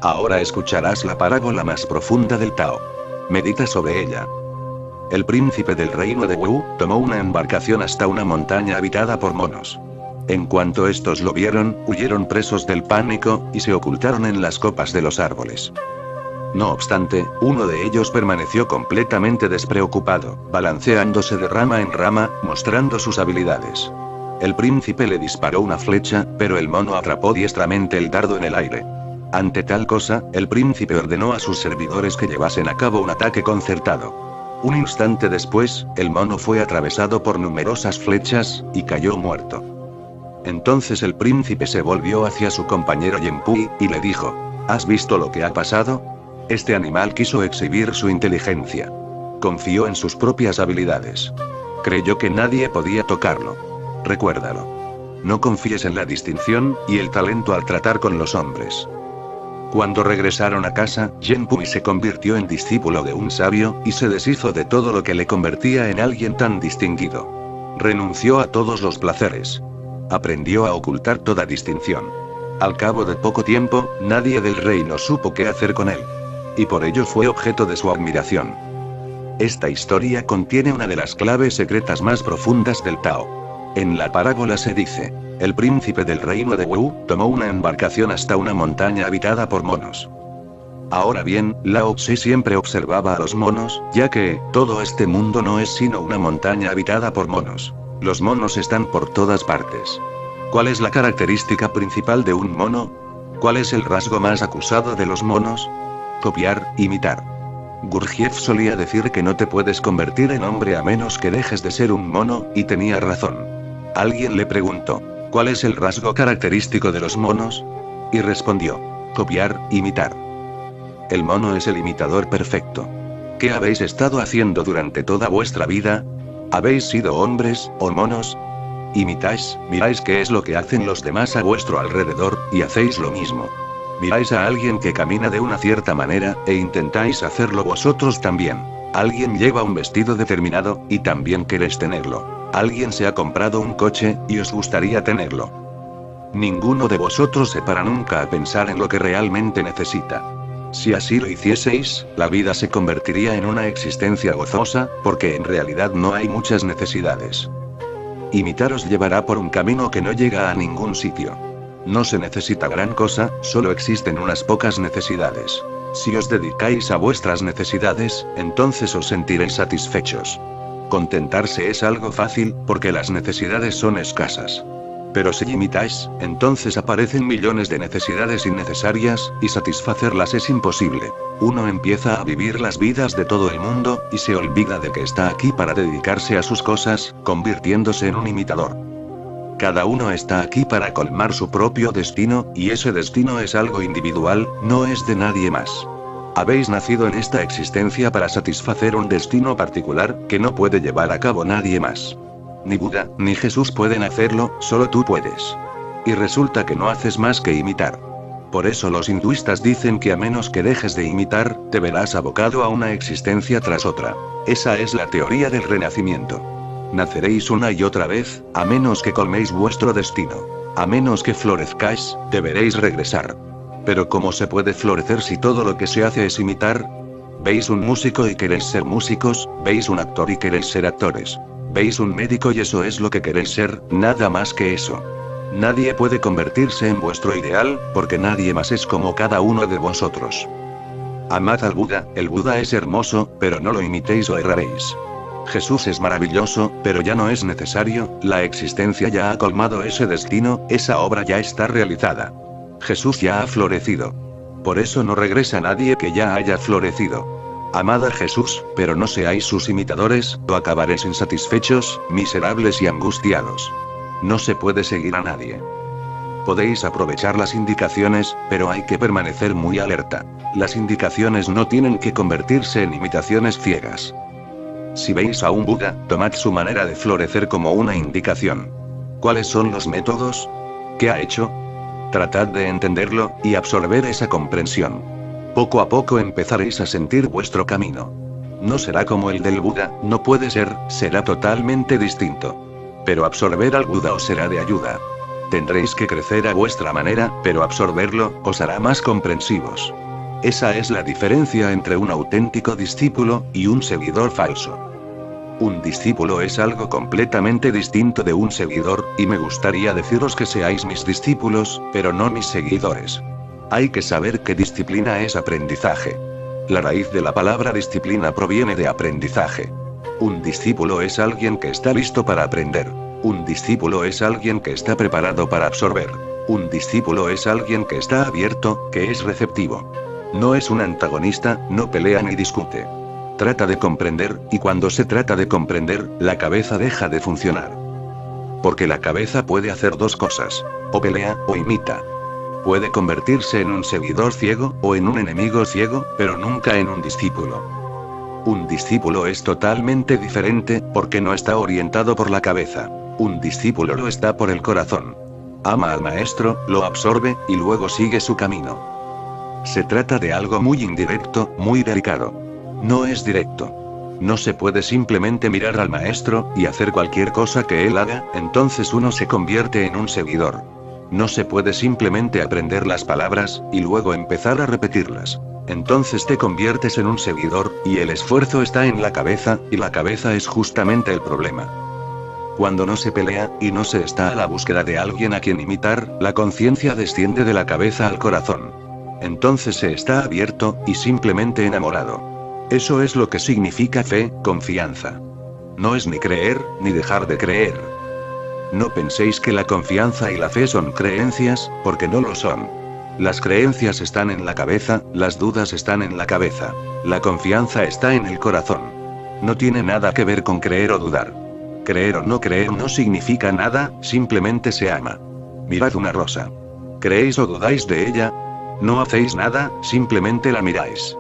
Ahora escucharás la parábola más profunda del Tao. Medita sobre ella. El príncipe del reino de Wu tomó una embarcación hasta una montaña habitada por monos. En cuanto estos lo vieron, huyeron presos del pánico, y se ocultaron en las copas de los árboles. No obstante, uno de ellos permaneció completamente despreocupado, balanceándose de rama en rama, mostrando sus habilidades. El príncipe le disparó una flecha, pero el mono atrapó diestramente el dardo en el aire. Ante tal cosa, el príncipe ordenó a sus servidores que llevasen a cabo un ataque concertado. Un instante después, el mono fue atravesado por numerosas flechas, y cayó muerto. Entonces el príncipe se volvió hacia su compañero Yenpui, y le dijo: ¿Has visto lo que ha pasado? Este animal quiso exhibir su inteligencia. Confió en sus propias habilidades. Creyó que nadie podía tocarlo. Recuérdalo. No confíes en la distinción y el talento al tratar con los hombres. Cuando regresaron a casa, Yenpui se convirtió en discípulo de un sabio, y se deshizo de todo lo que le convertía en alguien tan distinguido. Renunció a todos los placeres. Aprendió a ocultar toda distinción. Al cabo de poco tiempo, nadie del reino supo qué hacer con él. Y por ello fue objeto de su admiración. Esta historia contiene una de las claves secretas más profundas del Tao. En la parábola se dice: el príncipe del reino de Wu tomó una embarcación hasta una montaña habitada por monos. Ahora bien, Lao Tse siempre observaba a los monos, ya que todo este mundo no es sino una montaña habitada por monos. Los monos están por todas partes. ¿Cuál es la característica principal de un mono? ¿Cuál es el rasgo más acusado de los monos? Copiar, imitar. Gurdjieff solía decir que no te puedes convertir en hombre a menos que dejes de ser un mono, y tenía razón. Alguien le preguntó: ¿cuál es el rasgo característico de los monos? Y respondió: copiar, imitar. El mono es el imitador perfecto. ¿Qué habéis estado haciendo durante toda vuestra vida? ¿Habéis sido hombres, o monos? Imitáis, miráis qué es lo que hacen los demás a vuestro alrededor, y hacéis lo mismo. Miráis a alguien que camina de una cierta manera, e intentáis hacerlo vosotros también. Alguien lleva un vestido determinado, y también queréis tenerlo. Alguien se ha comprado un coche, y os gustaría tenerlo. Ninguno de vosotros se para nunca a pensar en lo que realmente necesita. Si así lo hicieseis, la vida se convertiría en una existencia gozosa, porque en realidad no hay muchas necesidades. Imitar os llevará por un camino que no llega a ningún sitio. No se necesita gran cosa, solo existen unas pocas necesidades. Si os dedicáis a vuestras necesidades, entonces os sentiréis satisfechos. Contentarse es algo fácil, porque las necesidades son escasas. Pero si imitáis, entonces aparecen millones de necesidades innecesarias, y satisfacerlas es imposible. Uno empieza a vivir las vidas de todo el mundo, y se olvida de que está aquí para dedicarse a sus cosas, convirtiéndose en un imitador. Cada uno está aquí para colmar su propio destino, y ese destino es algo individual, no es de nadie más. Habéis nacido en esta existencia para satisfacer un destino particular, que no puede llevar a cabo nadie más. Ni Buda, ni Jesús pueden hacerlo, solo tú puedes. Y resulta que no haces más que imitar. Por eso los hinduistas dicen que a menos que dejes de imitar, te verás abocado a una existencia tras otra. Esa es la teoría del renacimiento. Naceréis una y otra vez, a menos que colméis vuestro destino. A menos que florezcáis, deberéis regresar. Pero ¿cómo se puede florecer si todo lo que se hace es imitar? ¿Veis un músico y queréis ser músicos? ¿Veis un actor y queréis ser actores? ¿Veis un médico y eso es lo que queréis ser? Nada más que eso. Nadie puede convertirse en vuestro ideal, porque nadie más es como cada uno de vosotros. Amad al Buda, el Buda es hermoso, pero no lo imitéis o erraréis. Jesús es maravilloso, pero ya no es necesario, la existencia ya ha colmado ese destino, esa obra ya está realizada. Jesús ya ha florecido. Por eso no regresa nadie que ya haya florecido. Amad a Jesús, pero no seáis sus imitadores, o acabaréis insatisfechos, miserables y angustiados. No se puede seguir a nadie. Podéis aprovechar las indicaciones, pero hay que permanecer muy alerta. Las indicaciones no tienen que convertirse en imitaciones ciegas. Si veis a un Buda, tomad su manera de florecer como una indicación. ¿Cuáles son los métodos? ¿Qué ha hecho? Tratad de entenderlo, y absorber esa comprensión. Poco a poco empezaréis a sentir vuestro camino. No será como el del Buda, no puede ser, será totalmente distinto. Pero absorber al Buda os será de ayuda. Tendréis que crecer a vuestra manera, pero absorberlo os hará más comprensivos. Esa es la diferencia entre un auténtico discípulo y un seguidor falso. Un discípulo es algo completamente distinto de un seguidor, y me gustaría deciros que seáis mis discípulos, pero no mis seguidores. Hay que saber que disciplina es aprendizaje. La raíz de la palabra disciplina proviene de aprendizaje. Un discípulo es alguien que está listo para aprender. Un discípulo es alguien que está preparado para absorber. Un discípulo es alguien que está abierto, que es receptivo. No es un antagonista, no pelea ni discute. Trata de comprender, y cuando se trata de comprender, la cabeza deja de funcionar. Porque la cabeza puede hacer dos cosas: o pelea, o imita. Puede convertirse en un seguidor ciego, o en un enemigo ciego, pero nunca en un discípulo. Un discípulo es totalmente diferente, porque no está orientado por la cabeza. Un discípulo lo está por el corazón. Ama al maestro, lo absorbe, y luego sigue su camino. Se trata de algo muy indirecto, muy delicado. No es directo. No se puede simplemente mirar al maestro, y hacer cualquier cosa que él haga, entonces uno se convierte en un seguidor. No se puede simplemente aprender las palabras, y luego empezar a repetirlas. Entonces te conviertes en un seguidor, y el esfuerzo está en la cabeza, y la cabeza es justamente el problema. Cuando no se pelea, y no se está a la búsqueda de alguien a quien imitar, la conciencia desciende de la cabeza al corazón. Entonces se está abierto, y simplemente enamorado. Eso es lo que significa fe, confianza. No es ni creer, ni dejar de creer. No penséis que la confianza y la fe son creencias, porque no lo son. Las creencias están en la cabeza, las dudas están en la cabeza. La confianza está en el corazón. No tiene nada que ver con creer o dudar. Creer o no creer no significa nada, simplemente se ama. Mirad una rosa. ¿Creéis o dudáis de ella? No hacéis nada, simplemente la miráis.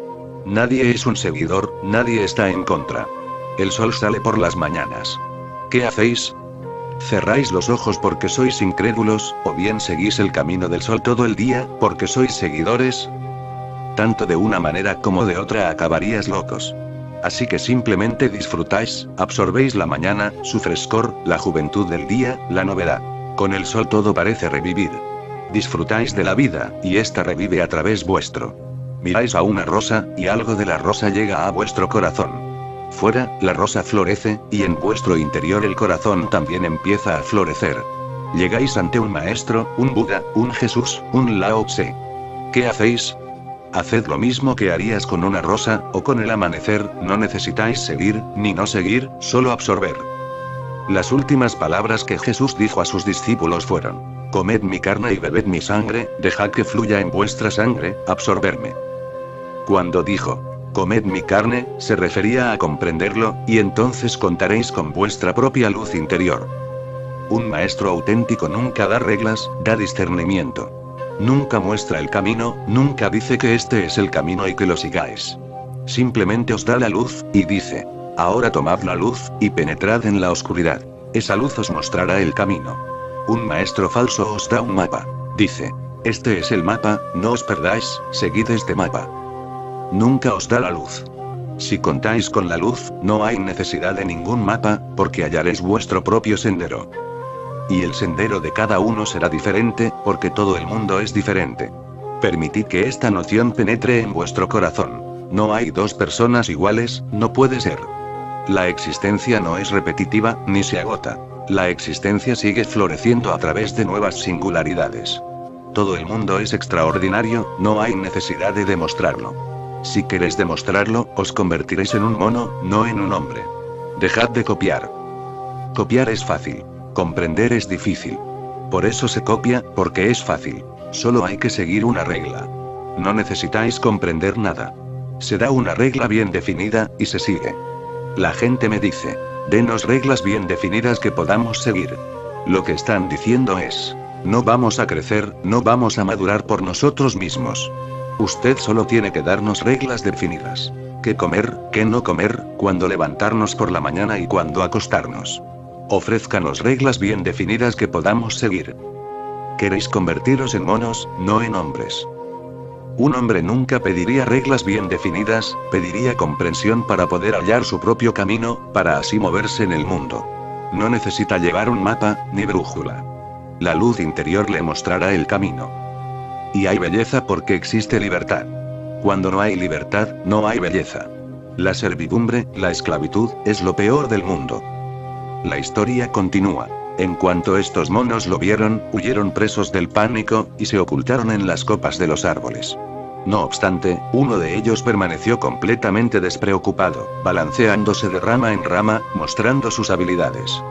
Nadie es un seguidor, nadie está en contra. El sol sale por las mañanas. ¿Qué hacéis? ¿Cerráis los ojos porque sois incrédulos, o bien seguís el camino del sol todo el día, porque sois seguidores? Tanto de una manera como de otra acabaríais locos. Así que simplemente disfrutáis, absorbéis la mañana, su frescor, la juventud del día, la novedad. Con el sol todo parece revivir. Disfrutáis de la vida, y esta revive a través vuestro. Miráis a una rosa, y algo de la rosa llega a vuestro corazón. Fuera, la rosa florece, y en vuestro interior el corazón también empieza a florecer. Llegáis ante un maestro, un Buda, un Jesús, un Lao Tse. ¿Qué hacéis? Haced lo mismo que harías con una rosa, o con el amanecer, no necesitáis seguir, ni no seguir, solo absorber. Las últimas palabras que Jesús dijo a sus discípulos fueron: comed mi carne y bebed mi sangre, dejad que fluya en vuestra sangre, absorberme. Cuando dijo comed mi carne, se refería a comprenderlo, y entonces contaréis con vuestra propia luz interior. Un maestro auténtico nunca da reglas, da discernimiento. Nunca muestra el camino, nunca dice que este es el camino y que lo sigáis. Simplemente os da la luz, y dice: ahora tomad la luz, y penetrad en la oscuridad. Esa luz os mostrará el camino. Un maestro falso os da un mapa. Dice: este es el mapa, no os perdáis, seguid este mapa. Nunca os da la luz. Si contáis con la luz, no hay necesidad de ningún mapa, porque hallaréis vuestro propio sendero. Y el sendero de cada uno será diferente, porque todo el mundo es diferente. Permitid que esta noción penetre en vuestro corazón. No hay dos personas iguales, no puede ser. La existencia no es repetitiva, ni se agota. La existencia sigue floreciendo a través de nuevas singularidades. Todo el mundo es extraordinario, no hay necesidad de demostrarlo. Si queréis demostrarlo, os convertiréis en un mono, no en un hombre. Dejad de copiar. Copiar es fácil. Comprender es difícil. Por eso se copia, porque es fácil. Solo hay que seguir una regla. No necesitáis comprender nada. Se da una regla bien definida, y se sigue. La gente me dice: denos reglas bien definidas que podamos seguir. Lo que están diciendo es: no vamos a crecer, no vamos a madurar por nosotros mismos. Usted solo tiene que darnos reglas definidas. ¿Qué comer, qué no comer, cuándo levantarnos por la mañana y cuándo acostarnos? Ofrézcanos reglas bien definidas que podamos seguir. Queréis convertiros en monos, no en hombres. Un hombre nunca pediría reglas bien definidas, pediría comprensión para poder hallar su propio camino, para así moverse en el mundo. No necesita llevar un mapa, ni brújula. La luz interior le mostrará el camino. Y hay belleza porque existe libertad. Cuando no hay libertad, no hay belleza. La servidumbre, la esclavitud, es lo peor del mundo. La historia continúa. En cuanto estos monos lo vieron, huyeron presos del pánico, y se ocultaron en las copas de los árboles. No obstante, uno de ellos permaneció completamente despreocupado, balanceándose de rama en rama, mostrando sus habilidades.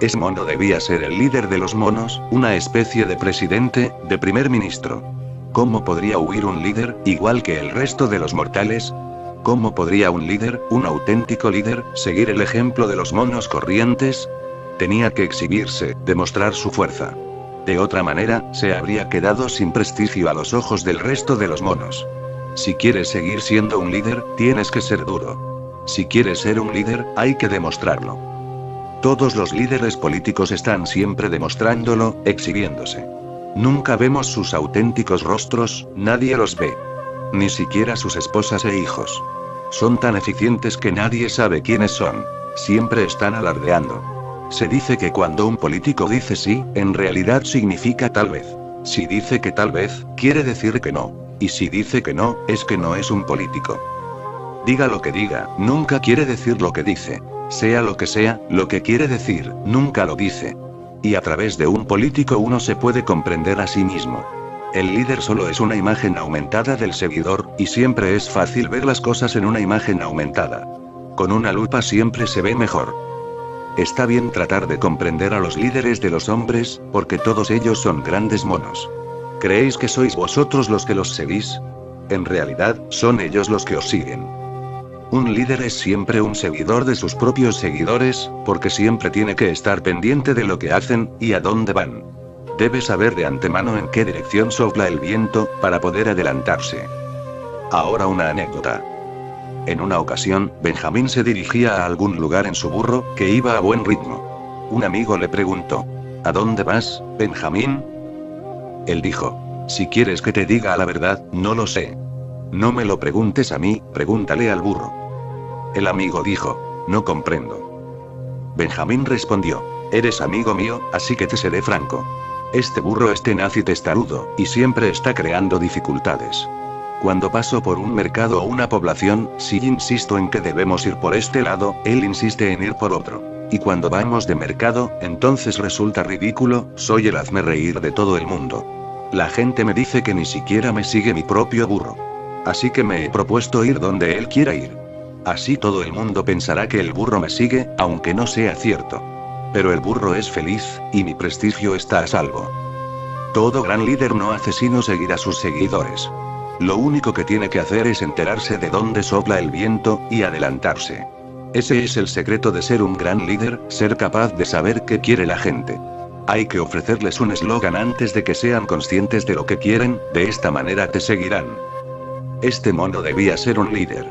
Ese mono debía ser el líder de los monos, una especie de presidente, de primer ministro. ¿Cómo podría huir un líder, igual que el resto de los mortales? ¿Cómo podría un líder, un auténtico líder, seguir el ejemplo de los monos corrientes? Tenía que exhibirse, demostrar su fuerza. De otra manera, se habría quedado sin prestigio a los ojos del resto de los monos. Si quieres seguir siendo un líder, tienes que ser duro. Si quieres ser un líder, hay que demostrarlo. Todos los líderes políticos están siempre demostrándolo, exhibiéndose. Nunca vemos sus auténticos rostros, nadie los ve. Ni siquiera sus esposas e hijos. Son tan eficientes que nadie sabe quiénes son. Siempre están alardeando. Se dice que cuando un político dice sí, en realidad significa tal vez. Si dice que tal vez, quiere decir que no. Y si dice que no, es que no es un político. Diga lo que diga, nunca quiere decir lo que dice. Sea lo que quiere decir, nunca lo dice. Y a través de un político uno se puede comprender a sí mismo. El líder solo es una imagen aumentada del seguidor, y siempre es fácil ver las cosas en una imagen aumentada. Con una lupa siempre se ve mejor. Está bien tratar de comprender a los líderes de los hombres, porque todos ellos son grandes monos. ¿Creéis que sois vosotros los que los seguís? En realidad, son ellos los que os siguen. Un líder es siempre un seguidor de sus propios seguidores, porque siempre tiene que estar pendiente de lo que hacen, y a dónde van. Debe saber de antemano en qué dirección sopla el viento, para poder adelantarse. Ahora una anécdota. En una ocasión, Benjamín se dirigía a algún lugar en su burro, que iba a buen ritmo. Un amigo le preguntó: ¿A dónde vas, Benjamín? Él dijo: si quieres que te diga la verdad, no lo sé. No me lo preguntes a mí, pregúntale al burro. El amigo dijo: no comprendo. Benjamín respondió: eres amigo mío, así que te seré franco. Este burro es tenaz y testarudo, y siempre está creando dificultades. Cuando paso por un mercado o una población, si insisto en que debemos ir por este lado, él insiste en ir por otro. Y cuando vamos de mercado, entonces resulta ridículo, soy el hazmerreír de todo el mundo. La gente me dice que ni siquiera me sigue mi propio burro. Así que me he propuesto ir donde él quiera ir. Así todo el mundo pensará que el burro me sigue, aunque no sea cierto. Pero el burro es feliz, y mi prestigio está a salvo. Todo gran líder no hace sino seguir a sus seguidores. Lo único que tiene que hacer es enterarse de dónde sopla el viento, y adelantarse. Ese es el secreto de ser un gran líder, ser capaz de saber qué quiere la gente. Hay que ofrecerles un eslogan antes de que sean conscientes de lo que quieren, de esta manera te seguirán. Este mono debía ser un líder.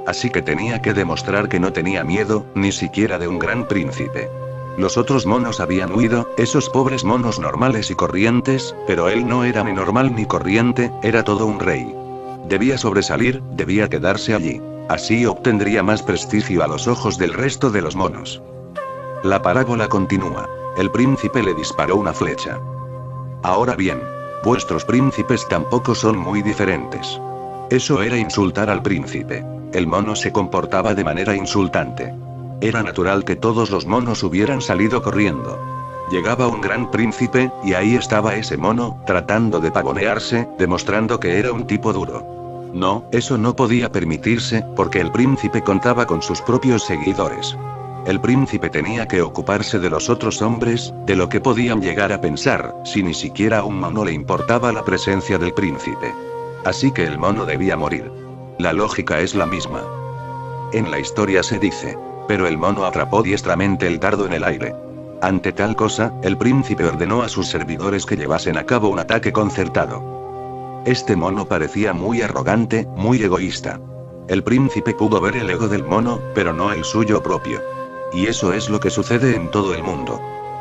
Así que tenía que demostrar que no tenía miedo, ni siquiera de un gran príncipe. Los otros monos habían huido, esos pobres monos normales y corrientes, pero él no era ni normal ni corriente, era todo un rey. Debía sobresalir, debía quedarse allí. Así obtendría más prestigio a los ojos del resto de los monos. La parábola continúa. El príncipe le disparó una flecha. Ahora bien, vuestros príncipes tampoco son muy diferentes. Eso era insultar al príncipe. El mono se comportaba de manera insultante. Era natural que todos los monos hubieran salido corriendo. Llegaba un gran príncipe, y ahí estaba ese mono, tratando de pavonearse, demostrando que era un tipo duro. No, eso no podía permitirse, porque el príncipe contaba con sus propios seguidores. El príncipe tenía que ocuparse de los otros hombres, de lo que podían llegar a pensar, si ni siquiera a un mono le importaba la presencia del príncipe. Así que el mono debía morir. La lógica es la misma. En la historia se dice: pero el mono atrapó diestramente el dardo en el aire. Ante tal cosa, el príncipe ordenó a sus servidores que llevasen a cabo un ataque concertado. Este mono parecía muy arrogante, muy egoísta. El príncipe pudo ver el ego del mono, pero no el suyo propio. Y eso es lo que sucede en todo el mundo.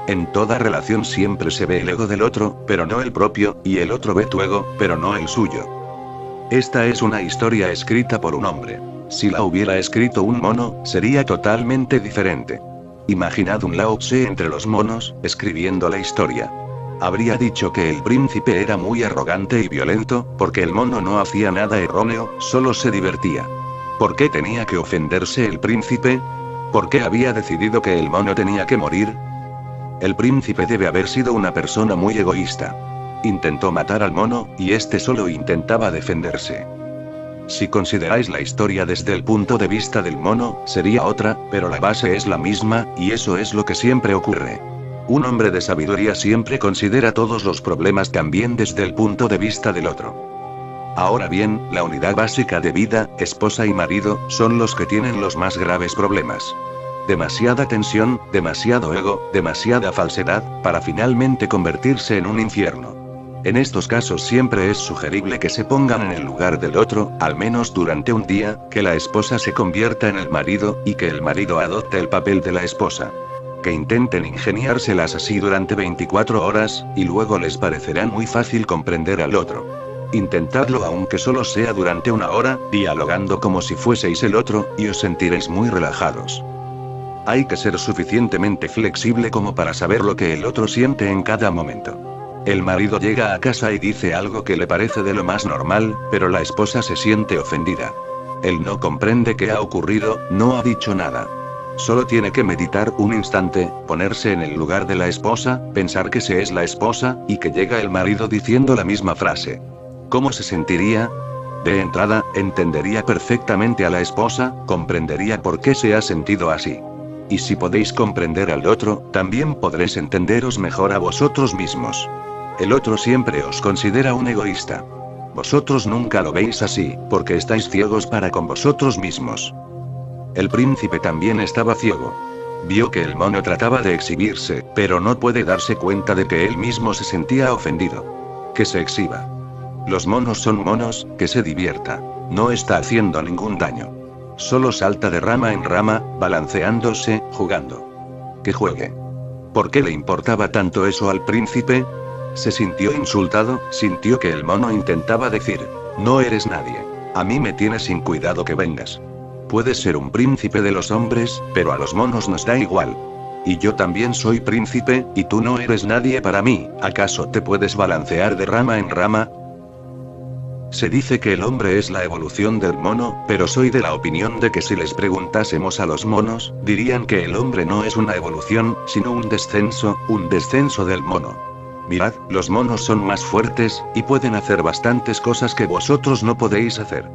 En toda relación siempre se ve el ego del otro, pero no el propio, y el otro ve tu ego, pero no el suyo. Esta es una historia escrita por un hombre. Si la hubiera escrito un mono, sería totalmente diferente. Imaginad un Lao Tse entre los monos, escribiendo la historia. Habría dicho que el príncipe era muy arrogante y violento, porque el mono no hacía nada erróneo, solo se divertía. ¿Por qué tenía que ofenderse el príncipe? ¿Por qué había decidido que el mono tenía que morir? El príncipe debe haber sido una persona muy egoísta. Intentó matar al mono, y este solo intentaba defenderse. Si consideráis la historia desde el punto de vista del mono, sería otra, pero la base es la misma, y eso es lo que siempre ocurre. Un hombre de sabiduría siempre considera todos los problemas también desde el punto de vista del otro. Ahora bien, la unidad básica de vida, esposa y marido, son los que tienen los más graves problemas. Demasiada tensión, demasiado ego, demasiada falsedad, para finalmente convertirse en un infierno. En estos casos siempre es sugerible que se pongan en el lugar del otro, al menos durante un día, que la esposa se convierta en el marido, y que el marido adopte el papel de la esposa. Que intenten ingeniárselas así durante 24 horas, y luego les parecerá muy fácil comprender al otro. Intentadlo aunque solo sea durante una hora, dialogando como si fueseis el otro, y os sentiréis muy relajados. Hay que ser suficientemente flexible como para saber lo que el otro siente en cada momento. El marido llega a casa y dice algo que le parece de lo más normal, pero la esposa se siente ofendida. Él no comprende qué ha ocurrido, no ha dicho nada. Solo tiene que meditar un instante, ponerse en el lugar de la esposa, pensar que se es la esposa, y que llega el marido diciendo la misma frase. ¿Cómo se sentiría? De entrada, entendería perfectamente a la esposa, comprendería por qué se ha sentido así. Y si podéis comprender al otro, también podréis entenderos mejor a vosotros mismos. El otro siempre os considera un egoísta. Vosotros nunca lo veis así, porque estáis ciegos para con vosotros mismos. El príncipe también estaba ciego. Vio que el mono trataba de exhibirse, pero no puede darse cuenta de que él mismo se sentía ofendido. Que se exhiba. Los monos son monos, que se divierta. No está haciendo ningún daño. Solo salta de rama en rama, balanceándose, jugando. Que juegue. ¿Por qué le importaba tanto eso al príncipe? Se sintió insultado, sintió que el mono intentaba decir, no eres nadie. A mí me tienes sin cuidado que vengas. Puedes ser un príncipe de los hombres, pero a los monos nos da igual. Y yo también soy príncipe, y tú no eres nadie para mí, ¿acaso te puedes balancear de rama en rama? Se dice que el hombre es la evolución del mono, pero soy de la opinión de que si les preguntásemos a los monos, dirían que el hombre no es una evolución, sino un descenso del mono. Mirad, los monos son más fuertes, y pueden hacer bastantes cosas que vosotros no podéis hacer.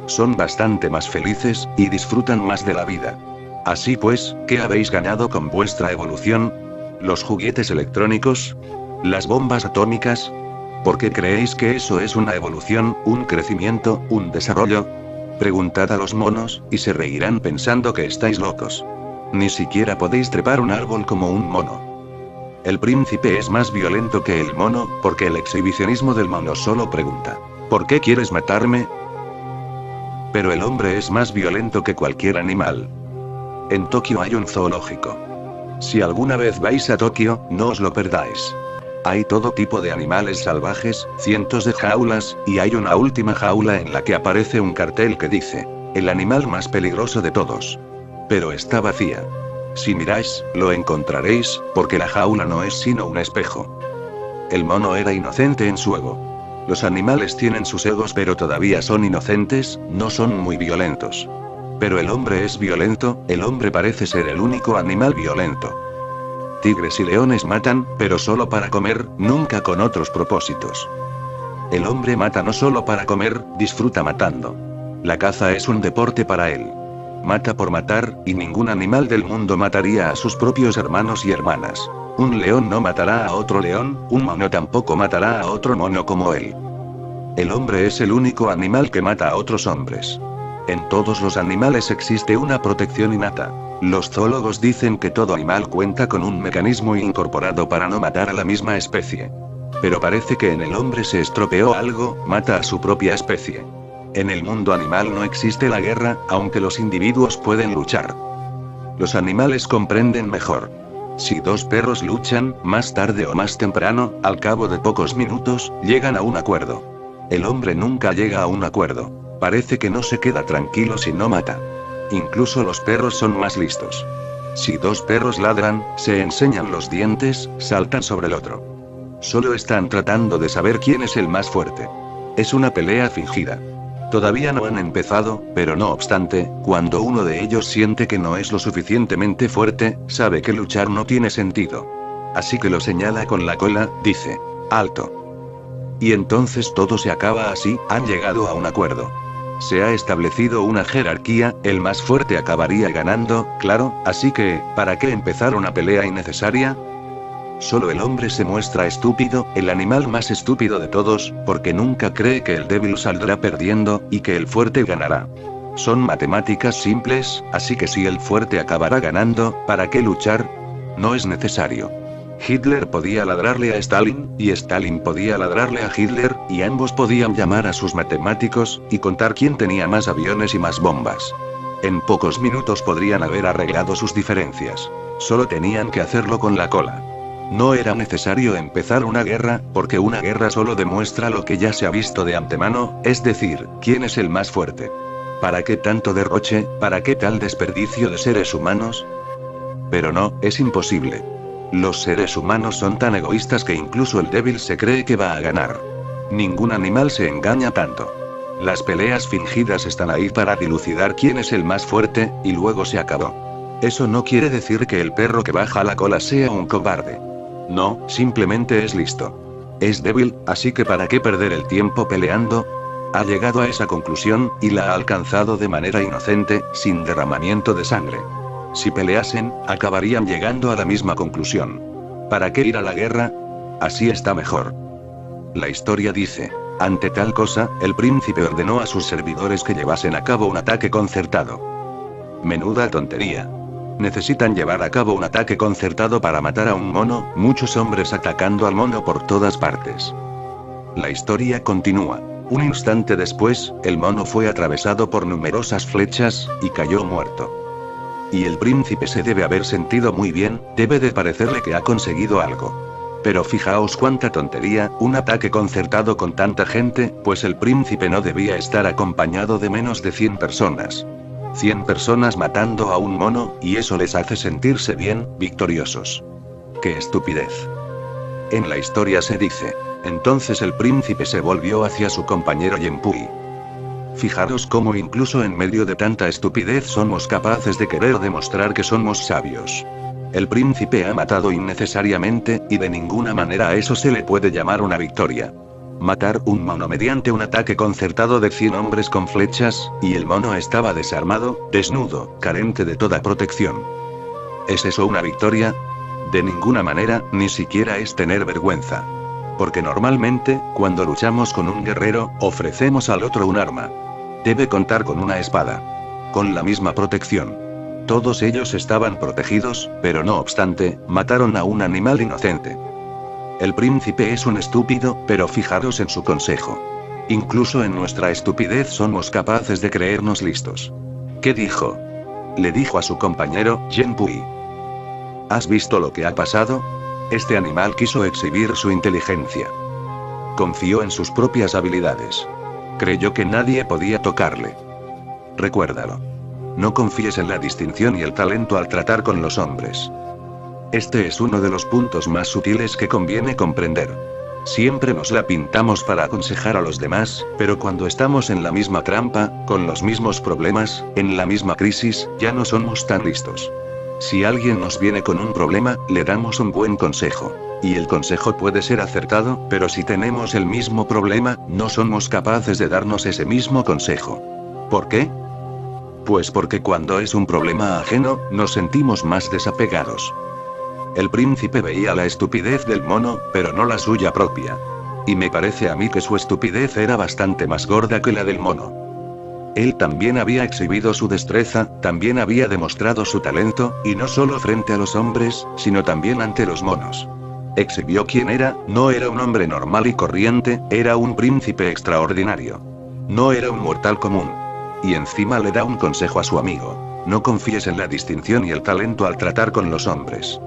Son bastante más felices, y disfrutan más de la vida. Así pues, ¿qué habéis ganado con vuestra evolución? ¿Los juguetes electrónicos? ¿Las bombas atómicas? ¿Por qué creéis que eso es una evolución, un crecimiento, un desarrollo? Preguntad a los monos, y se reirán pensando que estáis locos. Ni siquiera podéis trepar un árbol como un mono. El príncipe es más violento que el mono, porque el exhibicionismo del mono solo pregunta, ¿por qué quieres matarme? Pero el hombre es más violento que cualquier animal. En Tokio hay un zoológico. Si alguna vez vais a Tokio, no os lo perdáis. Hay todo tipo de animales salvajes, cientos de jaulas, y hay una última jaula en la que aparece un cartel que dice, el animal más peligroso de todos. Pero está vacía. Si miráis, lo encontraréis, porque la jaula no es sino un espejo. El mono era inocente en su ego. Los animales tienen sus egos pero todavía son inocentes, no son muy violentos. Pero el hombre es violento, el hombre parece ser el único animal violento. Tigres y leones matan, pero solo para comer, nunca con otros propósitos. El hombre mata no solo para comer, disfruta matando. La caza es un deporte para él. Mata por matar, y ningún animal del mundo mataría a sus propios hermanos y hermanas. Un león no matará a otro león, un mono tampoco matará a otro mono como él. El hombre es el único animal que mata a otros hombres. En todos los animales existe una protección innata. Los zoólogos dicen que todo animal cuenta con un mecanismo incorporado para no matar a la misma especie. Pero parece que en el hombre se estropeó algo, mata a su propia especie. En el mundo animal no existe la guerra, aunque los individuos pueden luchar. Los animales comprenden mejor. Si dos perros luchan, más tarde o más temprano, al cabo de pocos minutos, llegan a un acuerdo. El hombre nunca llega a un acuerdo. Parece que no se queda tranquilo si no mata. Incluso los perros son más listos. Si dos perros ladran, se enseñan los dientes, saltan sobre el otro. Solo están tratando de saber quién es el más fuerte. Es una pelea fingida. Todavía no han empezado, pero no obstante, cuando uno de ellos siente que no es lo suficientemente fuerte, sabe que luchar no tiene sentido. Así que lo señala con la cola, dice, alto. Y entonces todo se acaba así, han llegado a un acuerdo. Se ha establecido una jerarquía, el más fuerte acabaría ganando, claro, así que, ¿para qué empezar una pelea innecesaria? Solo el hombre se muestra estúpido, el animal más estúpido de todos, porque nunca cree que el débil saldrá perdiendo, y que el fuerte ganará. Son matemáticas simples, así que si el fuerte acabará ganando, ¿para qué luchar? No es necesario. Hitler podía ladrarle a Stalin, y Stalin podía ladrarle a Hitler, y ambos podían llamar a sus matemáticos, y contar quién tenía más aviones y más bombas. En pocos minutos podrían haber arreglado sus diferencias. Solo tenían que hacerlo con la cola. No era necesario empezar una guerra, porque una guerra solo demuestra lo que ya se ha visto de antemano, es decir, quién es el más fuerte. ¿Para qué tanto derroche? ¿Para qué tal desperdicio de seres humanos? Pero no, es imposible. Los seres humanos son tan egoístas que incluso el débil se cree que va a ganar. Ningún animal se engaña tanto. Las peleas fingidas están ahí para dilucidar quién es el más fuerte, y luego se acabó. Eso no quiere decir que el perro que baja la cola sea un cobarde. No, simplemente es listo. Es débil, así que ¿para qué perder el tiempo peleando? Ha llegado a esa conclusión, y la ha alcanzado de manera inocente, sin derramamiento de sangre. Si peleasen, acabarían llegando a la misma conclusión. ¿Para qué ir a la guerra? Así está mejor. La historia dice, ante tal cosa, el príncipe ordenó a sus servidores que llevasen a cabo un ataque concertado. Menuda tontería. Necesitan llevar a cabo un ataque concertado para matar a un mono, muchos hombres atacando al mono por todas partes. La historia continúa. Un instante después, el mono fue atravesado por numerosas flechas, y cayó muerto. Y el príncipe se debe haber sentido muy bien, debe de parecerle que ha conseguido algo. Pero fijaos cuánta tontería, un ataque concertado con tanta gente, pues el príncipe no debía estar acompañado de menos de 100 personas. 100 personas matando a un mono, y eso les hace sentirse bien, victoriosos. ¡Qué estupidez! En la historia se dice, entonces el príncipe se volvió hacia su compañero Yenpui. Fijaros cómo incluso en medio de tanta estupidez somos capaces de querer demostrar que somos sabios. El príncipe ha matado innecesariamente, y de ninguna manera a eso se le puede llamar una victoria. Matar un mono mediante un ataque concertado de 100 hombres con flechas, y el mono estaba desarmado, desnudo, carente de toda protección. ¿Es eso una victoria? De ninguna manera, ni siquiera es tener vergüenza. Porque normalmente, cuando luchamos con un guerrero, ofrecemos al otro un arma. Debe contar con una espada. Con la misma protección. Todos ellos estaban protegidos, pero no obstante, mataron a un animal inocente. El príncipe es un estúpido, pero fijaros en su consejo. Incluso en nuestra estupidez somos capaces de creernos listos. ¿Qué dijo? Le dijo a su compañero, Yenpui. ¿Has visto lo que ha pasado? Este animal quiso exhibir su inteligencia. Confió en sus propias habilidades. Creyó que nadie podía tocarle. Recuérdalo. No confíes en la distinción y el talento al tratar con los hombres. Este es uno de los puntos más sutiles que conviene comprender. Siempre nos la pintamos para aconsejar a los demás, pero cuando estamos en la misma trampa, con los mismos problemas, en la misma crisis, ya no somos tan listos. Si alguien nos viene con un problema, le damos un buen consejo. Y el consejo puede ser acertado, pero si tenemos el mismo problema, no somos capaces de darnos ese mismo consejo. ¿Por qué? Pues porque cuando es un problema ajeno, nos sentimos más desapegados. El príncipe veía la estupidez del mono, pero no la suya propia. Y me parece a mí que su estupidez era bastante más gorda que la del mono. Él también había exhibido su destreza, también había demostrado su talento, y no solo frente a los hombres, sino también ante los monos. Exhibió quién era, no era un hombre normal y corriente, era un príncipe extraordinario. No era un mortal común. Y encima le da un consejo a su amigo. No confíes en la distinción y el talento al tratar con los hombres.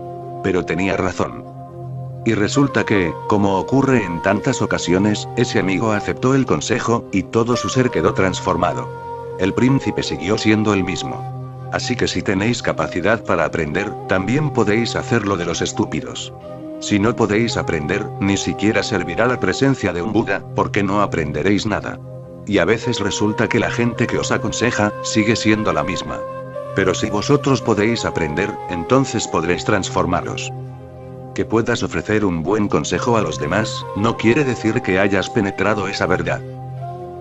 Pero tenía razón. Y resulta que, como ocurre en tantas ocasiones, ese amigo aceptó el consejo, y todo su ser quedó transformado. El príncipe siguió siendo el mismo. Así que si tenéis capacidad para aprender, también podéis hacerlo de los estúpidos. Si no podéis aprender, ni siquiera servirá la presencia de un Buda, porque no aprenderéis nada. Y a veces resulta que la gente que os aconseja, sigue siendo la misma. Pero si vosotros podéis aprender, entonces podréis transformaros. Que puedas ofrecer un buen consejo a los demás, no quiere decir que hayas penetrado esa verdad.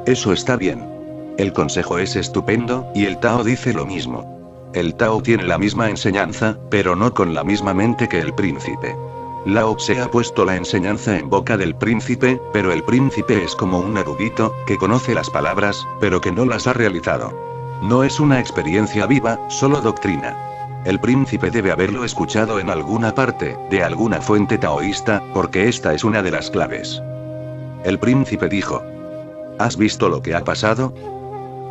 Eso está bien. El consejo es estupendo, y el Tao dice lo mismo. El Tao tiene la misma enseñanza, pero no con la misma mente que el príncipe. Lao Tse ha puesto la enseñanza en boca del príncipe, pero el príncipe es como un erudito, que conoce las palabras, pero que no las ha realizado. No es una experiencia viva, solo doctrina. El príncipe debe haberlo escuchado en alguna parte, de alguna fuente taoísta, porque esta es una de las claves. El príncipe dijo: ¿has visto lo que ha pasado?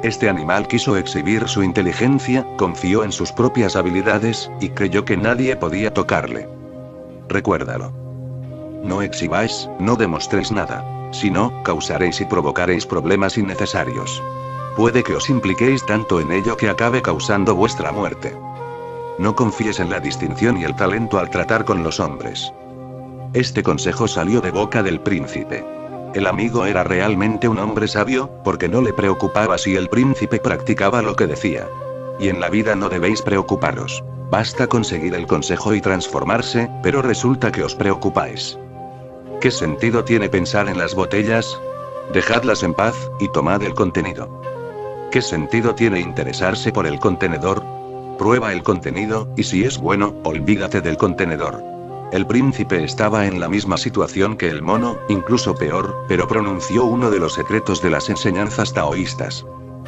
Este animal quiso exhibir su inteligencia, confió en sus propias habilidades, y creyó que nadie podía tocarle. Recuérdalo. No exhibáis, no demostréis nada. Si no, causaréis y provocaréis problemas innecesarios. Puede que os impliquéis tanto en ello que acabe causando vuestra muerte. No confíes en la distinción y el talento al tratar con los hombres. Este consejo salió de boca del príncipe. El amigo era realmente un hombre sabio, porque no le preocupaba si el príncipe practicaba lo que decía. Y en la vida no debéis preocuparos. Basta conseguir el consejo y transformarse, pero resulta que os preocupáis. ¿Qué sentido tiene pensar en las botellas? Dejadlas en paz, y tomad el contenido. ¿Qué sentido tiene interesarse por el contenedor? Prueba el contenido, y si es bueno, olvídate del contenedor. El príncipe estaba en la misma situación que el mono, incluso peor, pero pronunció uno de los secretos de las enseñanzas taoístas.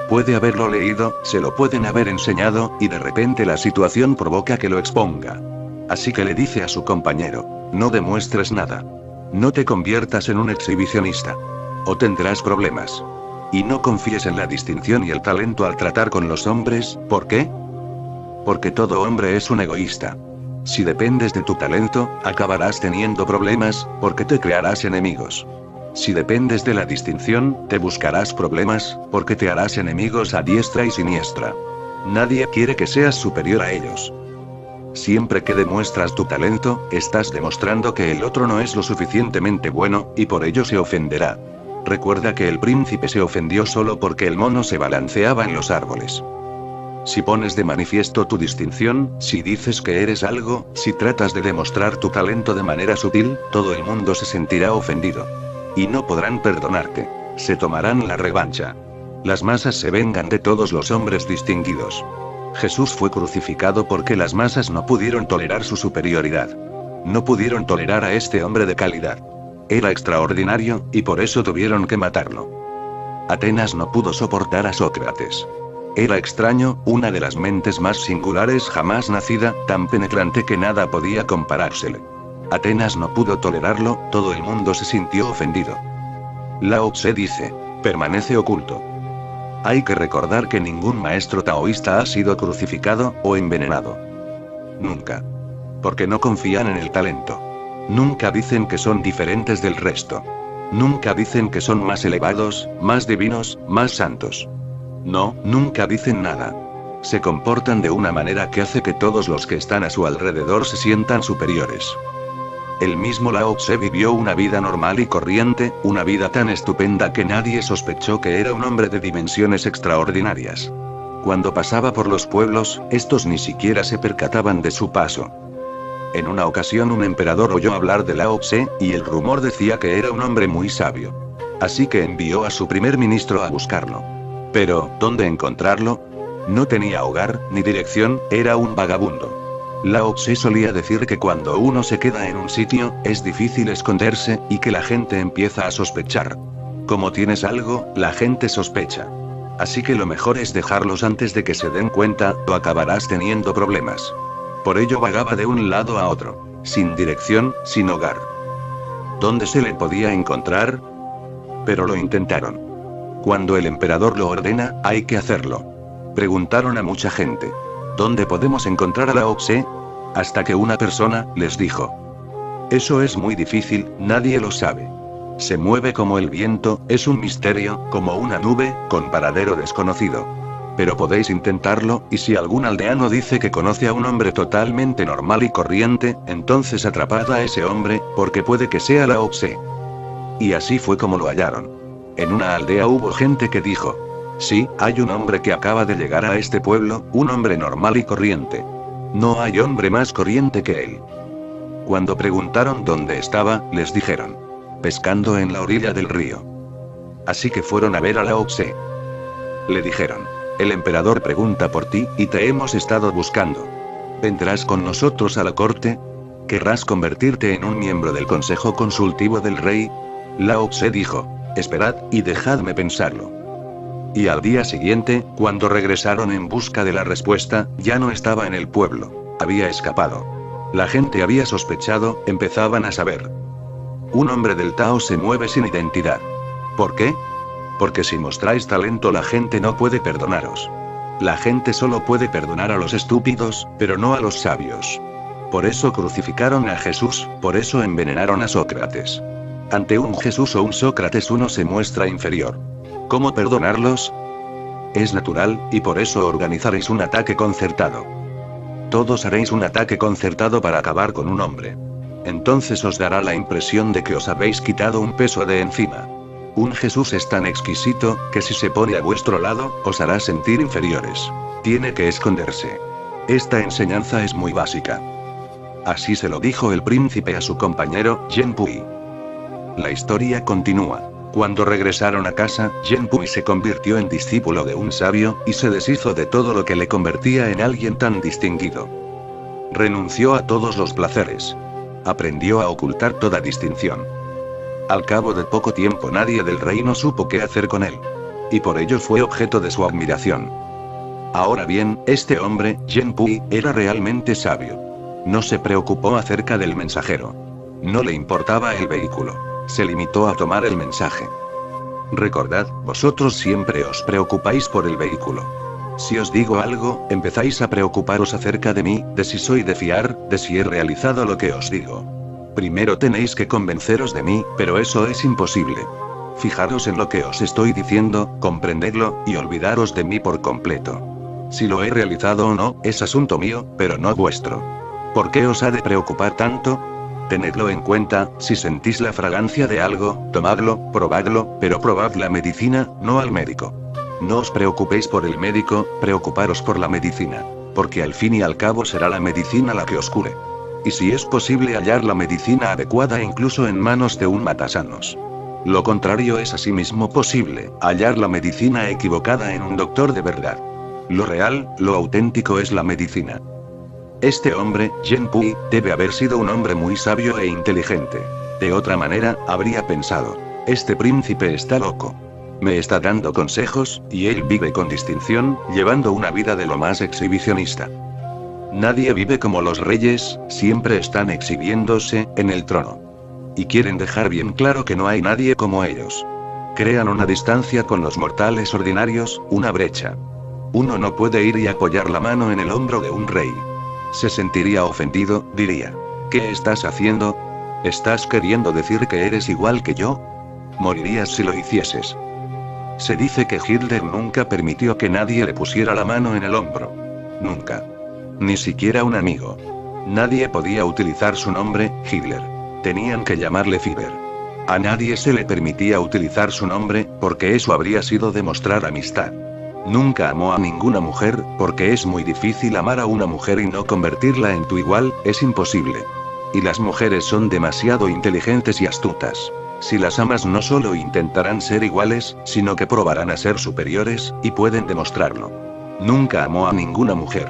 Puede haberlo leído, se lo pueden haber enseñado, y de repente la situación provoca que lo exponga. Así que le dice a su compañero: no demuestres nada. No te conviertas en un exhibicionista. O tendrás problemas. Y no confíes en la distinción y el talento al tratar con los hombres. ¿Por qué? Porque todo hombre es un egoísta. Si dependes de tu talento, acabarás teniendo problemas, porque te crearás enemigos. Si dependes de la distinción, te buscarás problemas, porque te harás enemigos a diestra y siniestra. Nadie quiere que seas superior a ellos. Siempre que demuestras tu talento, estás demostrando que el otro no es lo suficientemente bueno, y por ello se ofenderá. Recuerda que el príncipe se ofendió solo porque el mono se balanceaba en los árboles. Si pones de manifiesto tu distinción, si dices que eres algo, si tratas de demostrar tu talento de manera sutil, todo el mundo se sentirá ofendido. Y no podrán perdonarte. Se tomarán la revancha. Las masas se vengan de todos los hombres distinguidos. Jesús fue crucificado porque las masas no pudieron tolerar su superioridad. No pudieron tolerar a este hombre de calidad. Era extraordinario, y por eso tuvieron que matarlo. Atenas no pudo soportar a Sócrates. Era extraño, una de las mentes más singulares jamás nacida, tan penetrante que nada podía comparársele. Atenas no pudo tolerarlo, todo el mundo se sintió ofendido. Lao Tse dice: permanece oculto. Hay que recordar que ningún maestro taoísta ha sido crucificado, o envenenado. Nunca. Porque no confían en el talento. Nunca dicen que son diferentes del resto. Nunca dicen que son más elevados, más divinos, más santos. No, nunca dicen nada. Se comportan de una manera que hace que todos los que están a su alrededor se sientan superiores. El mismo Lao Tse vivió una vida normal y corriente, una vida tan estupenda que nadie sospechó que era un hombre de dimensiones extraordinarias. Cuando pasaba por los pueblos, estos ni siquiera se percataban de su paso. En una ocasión un emperador oyó hablar de Lao Tse, y el rumor decía que era un hombre muy sabio. Así que envió a su primer ministro a buscarlo. Pero, ¿dónde encontrarlo? No tenía hogar, ni dirección, era un vagabundo. Lao Tse solía decir que cuando uno se queda en un sitio, es difícil esconderse, y que la gente empieza a sospechar. Como tienes algo, la gente sospecha. Así que lo mejor es dejarlos antes de que se den cuenta, o acabarás teniendo problemas. Por ello vagaba de un lado a otro, sin dirección, sin hogar. ¿Dónde se le podía encontrar? Pero lo intentaron. Cuando el emperador lo ordena, hay que hacerlo. Preguntaron a mucha gente: ¿dónde podemos encontrar a Lao Tse? Hasta que una persona les dijo: eso es muy difícil, nadie lo sabe. Se mueve como el viento, es un misterio, como una nube, con paradero desconocido. Pero podéis intentarlo, y si algún aldeano dice que conoce a un hombre totalmente normal y corriente, entonces atrapad a ese hombre, porque puede que sea Lao Tse. Y así fue como lo hallaron. En una aldea hubo gente que dijo: sí, hay un hombre que acaba de llegar a este pueblo, un hombre normal y corriente. No hay hombre más corriente que él. Cuando preguntaron dónde estaba, les dijeron: pescando en la orilla del río. Así que fueron a ver a Lao Tse. Le dijeron: el emperador pregunta por ti, y te hemos estado buscando. ¿Vendrás con nosotros a la corte? ¿Querrás convertirte en un miembro del Consejo Consultivo del Rey? Lao Tse dijo: esperad, y dejadme pensarlo. Y al día siguiente, cuando regresaron en busca de la respuesta, ya no estaba en el pueblo. Había escapado. La gente había sospechado, empezaban a saber. Un hombre del Tao se mueve sin identidad. ¿Por qué? Porque si mostráis talento la gente no puede perdonaros. La gente solo puede perdonar a los estúpidos, pero no a los sabios. Por eso crucificaron a Jesús, por eso envenenaron a Sócrates. Ante un Jesús o un Sócrates uno se muestra inferior. ¿Cómo perdonarlos? Es natural, y por eso organizaréis un ataque concertado. Todos haréis un ataque concertado para acabar con un hombre. Entonces os dará la impresión de que os habéis quitado un peso de encima. Un Jesús es tan exquisito, que si se pone a vuestro lado, os hará sentir inferiores. Tiene que esconderse. Esta enseñanza es muy básica. Así se lo dijo el príncipe a su compañero, Yen Pui. La historia continúa. Cuando regresaron a casa, Yen Pui se convirtió en discípulo de un sabio, y se deshizo de todo lo que le convertía en alguien tan distinguido. Renunció a todos los placeres. Aprendió a ocultar toda distinción. Al cabo de poco tiempo nadie del reino supo qué hacer con él. Y por ello fue objeto de su admiración. Ahora bien, este hombre, Yen Pui, era realmente sabio. No se preocupó acerca del mensajero. No le importaba el vehículo. Se limitó a tomar el mensaje. Recordad, vosotros siempre os preocupáis por el vehículo. Si os digo algo, empezáis a preocuparos acerca de mí, de si soy de fiar, de si he realizado lo que os digo. Primero tenéis que convenceros de mí, pero eso es imposible. Fijaros en lo que os estoy diciendo, comprendedlo, y olvidaros de mí por completo. Si lo he realizado o no, es asunto mío, pero no vuestro. ¿Por qué os ha de preocupar tanto? Tenedlo en cuenta, si sentís la fragancia de algo, tomadlo, probadlo, pero probad la medicina, no al médico. No os preocupéis por el médico, preocuparos por la medicina. Porque al fin y al cabo será la medicina la que os cure. Y si es posible hallar la medicina adecuada incluso en manos de un matasanos. Lo contrario es asimismo posible, hallar la medicina equivocada en un doctor de verdad. Lo real, lo auténtico es la medicina. Este hombre, Yen Pui, debe haber sido un hombre muy sabio e inteligente. De otra manera, habría pensado: este príncipe está loco. Me está dando consejos, y él vive con distinción, llevando una vida de lo más exhibicionista. Nadie vive como los reyes, siempre están exhibiéndose, en el trono. Y quieren dejar bien claro que no hay nadie como ellos. Crean una distancia con los mortales ordinarios, una brecha. Uno no puede ir y apoyar la mano en el hombro de un rey. Se sentiría ofendido, diría: ¿qué estás haciendo? ¿Estás queriendo decir que eres igual que yo? Morirías si lo hicieses. Se dice que Hitler nunca permitió que nadie le pusiera la mano en el hombro. Nunca. Ni siquiera un amigo. Nadie podía utilizar su nombre, Hitler. Tenían que llamarle Führer. A nadie se le permitía utilizar su nombre, porque eso habría sido demostrar amistad. Nunca amó a ninguna mujer, porque es muy difícil amar a una mujer y no convertirla en tu igual, es imposible. Y las mujeres son demasiado inteligentes y astutas. Si las amas no solo intentarán ser iguales, sino que probarán a ser superiores, y pueden demostrarlo. Nunca amó a ninguna mujer.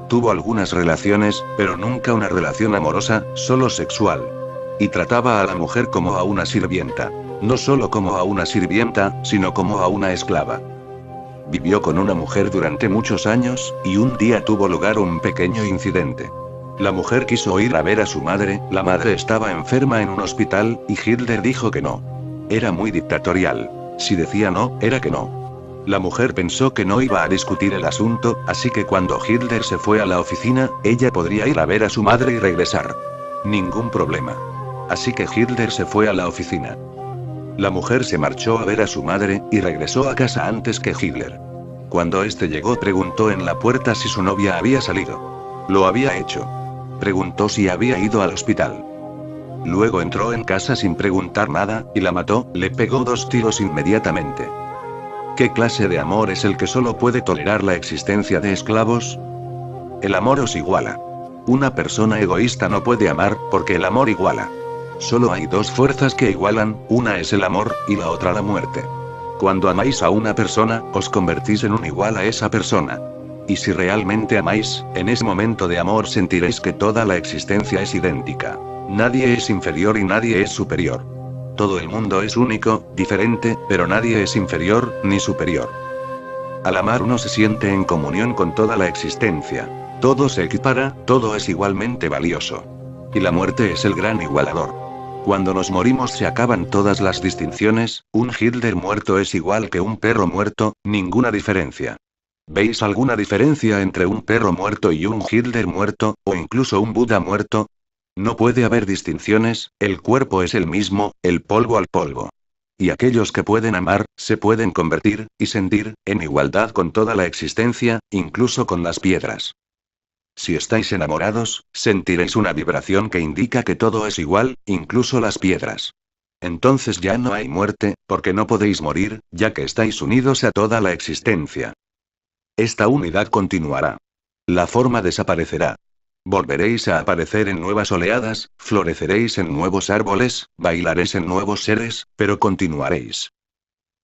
Tuvo algunas relaciones, pero nunca una relación amorosa, solo sexual. Y trataba a la mujer como a una sirvienta. No solo como a una sirvienta, sino como a una esclava. Vivió con una mujer durante muchos años, y un día tuvo lugar un pequeño incidente. La mujer quiso ir a ver a su madre, la madre estaba enferma en un hospital, y Hitler dijo que no. Era muy dictatorial. Si decía no, era que no. La mujer pensó que no iba a discutir el asunto, así que cuando Hitler se fue a la oficina, ella podría ir a ver a su madre y regresar. Ningún problema. Así que Hitler se fue a la oficina. La mujer se marchó a ver a su madre, y regresó a casa antes que Hitler. Cuando este llegó, preguntó en la puerta si su novia había salido. Lo había hecho. Preguntó si había ido al hospital. Luego entró en casa sin preguntar nada, y la mató, le pegó 2 tiros inmediatamente. ¿Qué clase de amor es el que solo puede tolerar la existencia de esclavos? El amor os iguala. Una persona egoísta no puede amar, porque el amor iguala. Solo hay 2 fuerzas que igualan, una es el amor, y la otra la muerte. Cuando amáis a una persona, os convertís en un igual a esa persona. Y si realmente amáis, en ese momento de amor sentiréis que toda la existencia es idéntica. Nadie es inferior y nadie es superior. Todo el mundo es único, diferente, pero nadie es inferior, ni superior. Al amar uno se siente en comunión con toda la existencia. Todo se equipara, todo es igualmente valioso. Y la muerte es el gran igualador. Cuando nos morimos se acaban todas las distinciones, un Hitler muerto es igual que un perro muerto, ninguna diferencia. ¿Veis alguna diferencia entre un perro muerto y un Hitler muerto, o incluso un Buda muerto? No puede haber distinciones, el cuerpo es el mismo, el polvo al polvo. Y aquellos que pueden amar, se pueden convertir, y sentir, en igualdad con toda la existencia, incluso con las piedras. Si estáis enamorados, sentiréis una vibración que indica que todo es igual, incluso las piedras. Entonces ya no hay muerte, porque no podéis morir, ya que estáis unidos a toda la existencia. Esta unidad continuará. La forma desaparecerá. Volveréis a aparecer en nuevas oleadas, floreceréis en nuevos árboles, bailaréis en nuevos seres, pero continuaréis.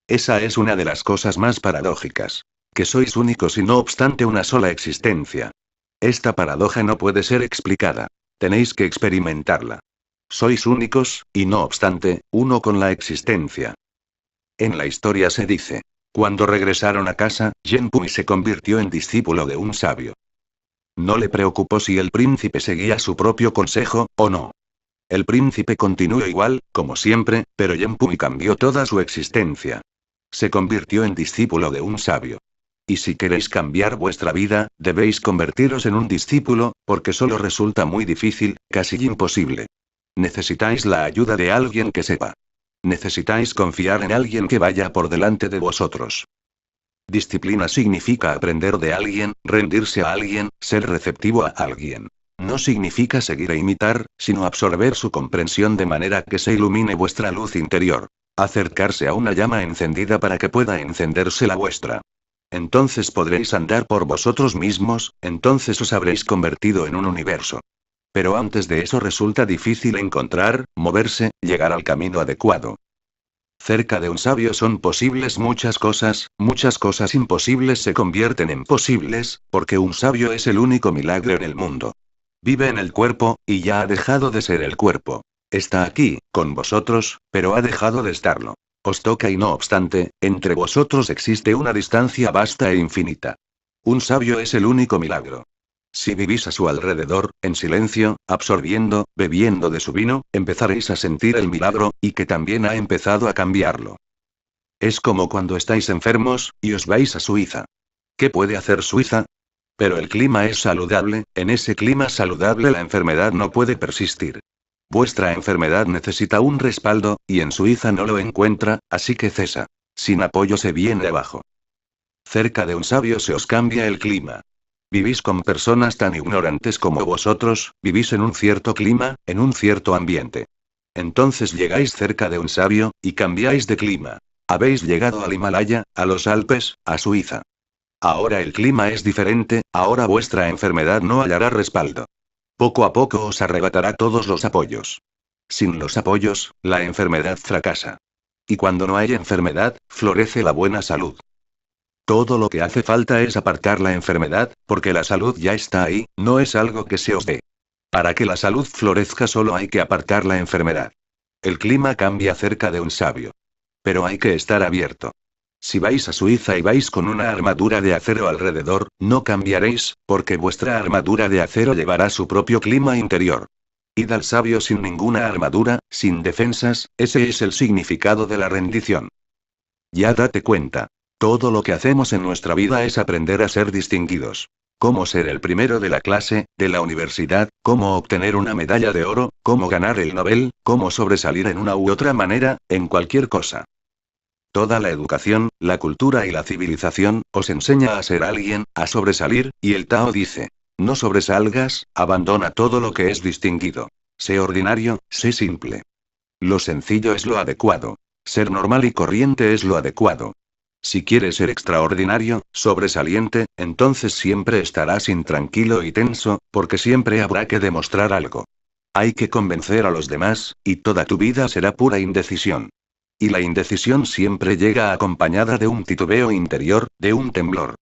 Esa es una de las cosas más paradójicas. Que sois únicos y no obstante una sola existencia. Esta paradoja no puede ser explicada. Tenéis que experimentarla. Sois únicos, y no obstante, uno con la existencia. En la historia se dice. Cuando regresaron a casa, Genpui se convirtió en discípulo de un sabio. No le preocupó si el príncipe seguía su propio consejo, o no. El príncipe continuó igual, como siempre, pero Genpui cambió toda su existencia. Se convirtió en discípulo de un sabio. Y si queréis cambiar vuestra vida, debéis convertiros en un discípulo, porque solo resulta muy difícil, casi imposible. Necesitáis la ayuda de alguien que sepa. Necesitáis confiar en alguien que vaya por delante de vosotros. Disciplina significa aprender de alguien, rendirse a alguien, ser receptivo a alguien. No significa seguir e imitar, sino absorber su comprensión de manera que se ilumine vuestra luz interior. Acercarse a una llama encendida para que pueda encenderse la vuestra. Entonces podréis andar por vosotros mismos, entonces os habréis convertido en un universo. Pero antes de eso resulta difícil encontrar, moverse, llegar al camino adecuado. Cerca de un sabio son posibles muchas cosas imposibles se convierten en posibles, porque un sabio es el único milagro en el mundo. Vive en el cuerpo, y ya ha dejado de ser el cuerpo. Está aquí, con vosotros, pero ha dejado de estarlo. Os toca y no obstante, entre vosotros existe una distancia vasta e infinita. Un sabio es el único milagro. Si vivís a su alrededor, en silencio, absorbiendo, bebiendo de su vino, empezaréis a sentir el milagro, y que también ha empezado a cambiarlo. Es como cuando estáis enfermos, y os vais a Suiza. ¿Qué puede hacer Suiza? Pero el clima es saludable, en ese clima saludable la enfermedad no puede persistir. Vuestra enfermedad necesita un respaldo, y en Suiza no lo encuentra, así que cesa. Sin apoyo se viene abajo. Cerca de un sabio se os cambia el clima. Vivís con personas tan ignorantes como vosotros, vivís en un cierto clima, en un cierto ambiente. Entonces llegáis cerca de un sabio, y cambiáis de clima. Habéis llegado al Himalaya, a los Alpes, a Suiza. Ahora el clima es diferente, ahora vuestra enfermedad no hallará respaldo. Poco a poco os arrebatará todos los apoyos. Sin los apoyos, la enfermedad fracasa. Y cuando no hay enfermedad, florece la buena salud. Todo lo que hace falta es apartar la enfermedad, porque la salud ya está ahí, no es algo que se os dé. Para que la salud florezca solo hay que apartar la enfermedad. El clima cambia cerca de un sabio. Pero hay que estar abierto. Si vais a Suiza y vais con una armadura de acero alrededor, no cambiaréis, porque vuestra armadura de acero llevará su propio clima interior. Id al sabio sin ninguna armadura, sin defensas, ese es el significado de la rendición. Ya date cuenta. Todo lo que hacemos en nuestra vida es aprender a ser distinguidos. Cómo ser el primero de la clase, de la universidad, cómo obtener una medalla de oro, cómo ganar el Nobel, cómo sobresalir en una u otra manera, en cualquier cosa. Toda la educación, la cultura y la civilización, os enseña a ser alguien, a sobresalir, y el Tao dice: no sobresalgas, abandona todo lo que es distinguido. Sé ordinario, sé simple. Lo sencillo es lo adecuado. Ser normal y corriente es lo adecuado. Si quieres ser extraordinario, sobresaliente, entonces siempre estarás intranquilo y tenso, porque siempre habrá que demostrar algo. Hay que convencer a los demás, y toda tu vida será pura indecisión. Y la indecisión siempre llega acompañada de un titubeo interior, de un temblor.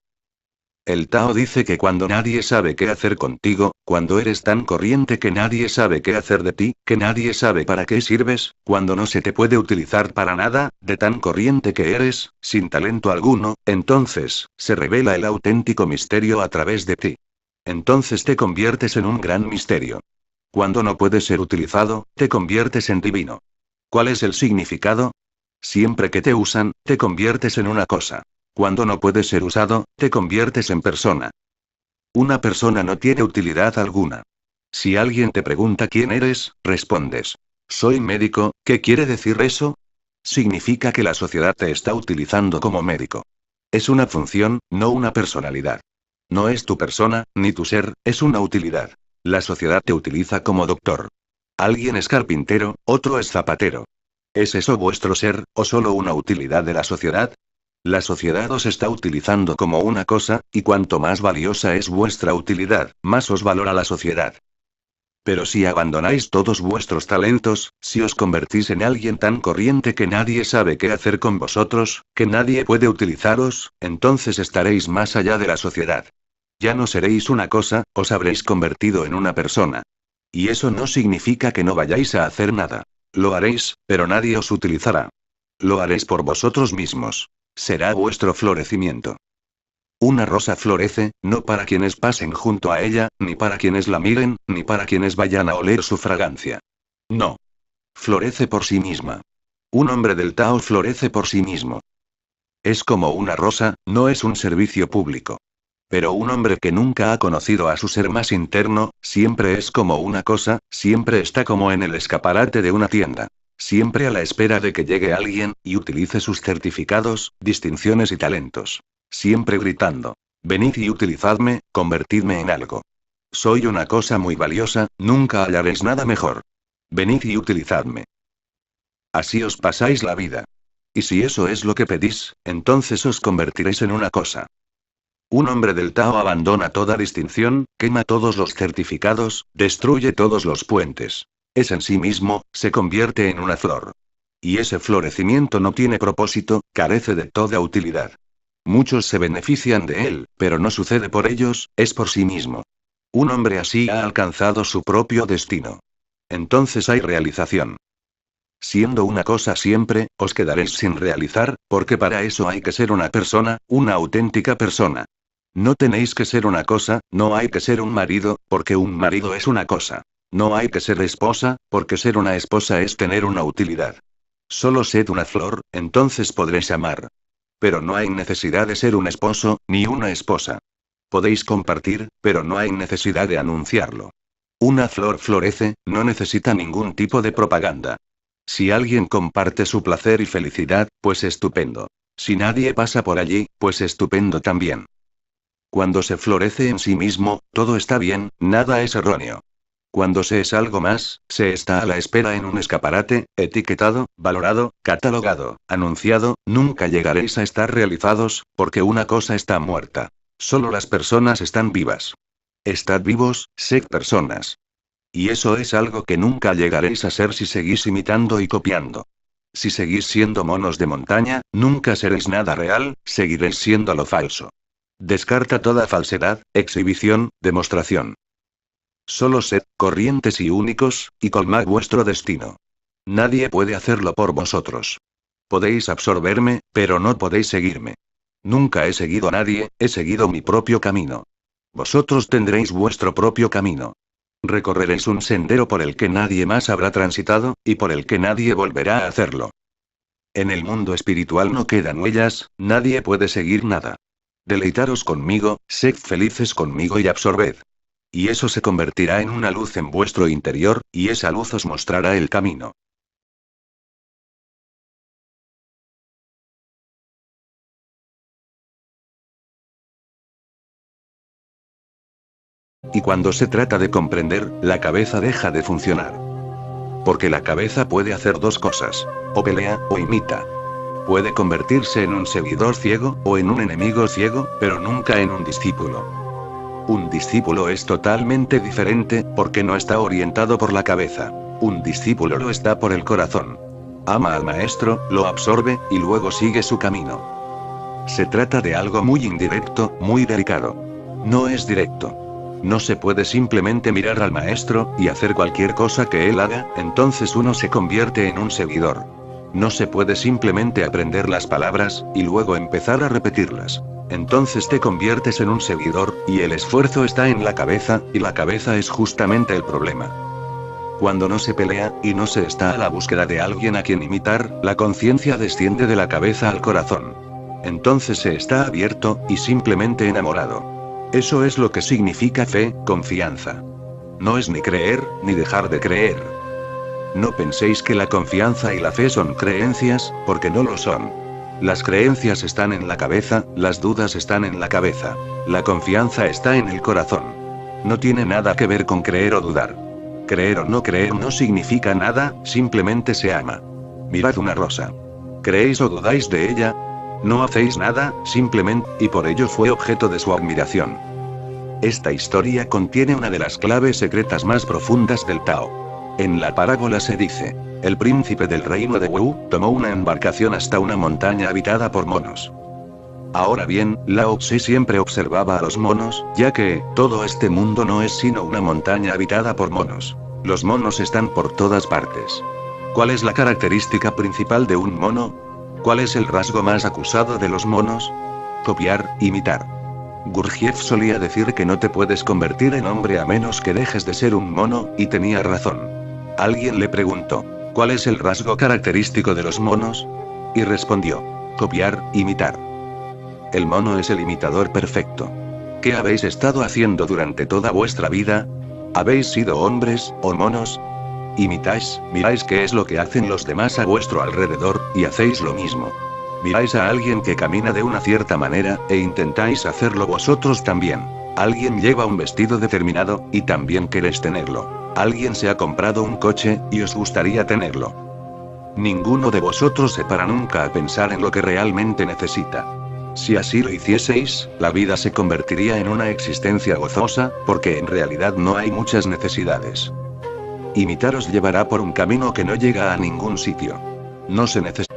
El Tao dice que cuando nadie sabe qué hacer contigo, cuando eres tan corriente que nadie sabe qué hacer de ti, que nadie sabe para qué sirves, cuando no se te puede utilizar para nada, de tan corriente que eres, sin talento alguno, entonces, se revela el auténtico misterio a través de ti. Entonces te conviertes en un gran misterio. Cuando no puedes ser utilizado, te conviertes en divino. ¿Cuál es el significado? Siempre que te usan, te conviertes en una cosa. Cuando no puedes ser usado, te conviertes en persona. Una persona no tiene utilidad alguna. Si alguien te pregunta quién eres, respondes: soy médico. ¿Qué quiere decir eso? Significa que la sociedad te está utilizando como médico. Es una función, no una personalidad. No es tu persona, ni tu ser, es una utilidad. La sociedad te utiliza como doctor. Alguien es carpintero, otro es zapatero. ¿Es eso vuestro ser, o solo una utilidad de la sociedad? La sociedad os está utilizando como una cosa, y cuanto más valiosa es vuestra utilidad, más os valora la sociedad. Pero si abandonáis todos vuestros talentos, si os convertís en alguien tan corriente que nadie sabe qué hacer con vosotros, que nadie puede utilizaros, entonces estaréis más allá de la sociedad. Ya no seréis una cosa, os habréis convertido en una persona. Y eso no significa que no vayáis a hacer nada. Lo haréis, pero nadie os utilizará. Lo haréis por vosotros mismos. Será vuestro florecimiento. Una rosa florece, no para quienes pasen junto a ella, ni para quienes la miren, ni para quienes vayan a oler su fragancia. No. Florece por sí misma. Un hombre del Tao florece por sí mismo. Es como una rosa, no es un servicio público. Pero un hombre que nunca ha conocido a su ser más interno, siempre es como una cosa, siempre está como en el escaparate de una tienda. Siempre a la espera de que llegue alguien, y utilice sus certificados, distinciones y talentos. Siempre gritando: venid y utilizadme, convertidme en algo. Soy una cosa muy valiosa, nunca hallaréis nada mejor. Venid y utilizadme. Así os pasáis la vida. Y si eso es lo que pedís, entonces os convertiréis en una cosa. Un hombre del Tao abandona toda distinción, quema todos los certificados, destruye todos los puentes. Es en sí mismo, se convierte en una flor. Y ese florecimiento no tiene propósito, carece de toda utilidad. Muchos se benefician de él, pero no sucede por ellos, es por sí mismo. Un hombre así ha alcanzado su propio destino. Entonces hay realización. Siendo una cosa siempre, os quedaréis sin realizar, porque para eso hay que ser una persona, una auténtica persona. No tenéis que ser una cosa, no hay que ser un marido, porque un marido es una cosa. No hay que ser esposa, porque ser una esposa es tener una utilidad. Solo sed una flor, entonces podréis amar. Pero no hay necesidad de ser un esposo, ni una esposa. Podéis compartir, pero no hay necesidad de anunciarlo. Una flor florece, no necesita ningún tipo de propaganda. Si alguien comparte su placer y felicidad, pues estupendo. Si nadie pasa por allí, pues estupendo también. Cuando se florece en sí mismo, todo está bien, nada es erróneo. Cuando se es algo más, se está a la espera en un escaparate, etiquetado, valorado, catalogado, anunciado, nunca llegaréis a estar realizados, porque una cosa está muerta. Solo las personas están vivas. Estad vivos, sed personas. Y eso es algo que nunca llegaréis a ser si seguís imitando y copiando. Si seguís siendo monos de montaña, nunca seréis nada real, seguiréis siendo lo falso. Descarta toda falsedad, exhibición, demostración. Solo sed corrientes y únicos, y colmad vuestro destino. Nadie puede hacerlo por vosotros. Podéis absorberme, pero no podéis seguirme. Nunca he seguido a nadie, he seguido mi propio camino. Vosotros tendréis vuestro propio camino. Recorreréis un sendero por el que nadie más habrá transitado, y por el que nadie volverá a hacerlo. En el mundo espiritual no quedan huellas, nadie puede seguir nada. Deleitaros conmigo, sed felices conmigo y absorbed. Y eso se convertirá en una luz en vuestro interior, y esa luz os mostrará el camino. Y cuando se trata de comprender, la cabeza deja de funcionar. Porque la cabeza puede hacer dos cosas: o pelea, o imita. Puede convertirse en un seguidor ciego, o en un enemigo ciego, pero nunca en un discípulo. Un discípulo es totalmente diferente, porque no está orientado por la cabeza. Un discípulo lo está por el corazón. Ama al maestro, lo absorbe, y luego sigue su camino. Se trata de algo muy indirecto, muy delicado. No es directo. No se puede simplemente mirar al maestro, y hacer cualquier cosa que él haga, entonces uno se convierte en un seguidor. No se puede simplemente aprender las palabras, y luego empezar a repetirlas. Entonces te conviertes en un seguidor, y el esfuerzo está en la cabeza, y la cabeza es justamente el problema. Cuando no se pelea, y no se está a la búsqueda de alguien a quien imitar, la conciencia desciende de la cabeza al corazón. Entonces se está abierto, y simplemente enamorado. Eso es lo que significa fe, confianza. No es ni creer, ni dejar de creer. No penséis que la confianza y la fe son creencias, porque no lo son. Las creencias están en la cabeza, las dudas están en la cabeza. La confianza está en el corazón. No tiene nada que ver con creer o dudar. Creer o no creer no significa nada, simplemente se ama. Mirad una rosa. ¿Creéis o dudáis de ella? No hacéis nada, simplemente, y por ello fue objeto de su admiración. Esta historia contiene una de las claves secretas más profundas del Tao. En la parábola se dice: el príncipe del reino de Wu tomó una embarcación hasta una montaña habitada por monos. Ahora bien, Lao Tse siempre observaba a los monos, ya que todo este mundo no es sino una montaña habitada por monos. Los monos están por todas partes. ¿Cuál es la característica principal de un mono? ¿Cuál es el rasgo más acusado de los monos? Copiar, imitar. Gurdjieff solía decir que no te puedes convertir en hombre a menos que dejes de ser un mono, y tenía razón. Alguien le preguntó: ¿cuál es el rasgo característico de los monos? Y respondió: copiar, imitar. El mono es el imitador perfecto. ¿Qué habéis estado haciendo durante toda vuestra vida? ¿Habéis sido hombres, o monos? Imitáis, miráis qué es lo que hacen los demás a vuestro alrededor, y hacéis lo mismo. Miráis a alguien que camina de una cierta manera, e intentáis hacerlo vosotros también. Alguien lleva un vestido determinado, y también queréis tenerlo. Alguien se ha comprado un coche, y os gustaría tenerlo. Ninguno de vosotros se para nunca a pensar en lo que realmente necesita. Si así lo hicieseis, la vida se convertiría en una existencia gozosa, porque en realidad no hay muchas necesidades. Imitar os llevará por un camino que no llega a ningún sitio. No se necesita.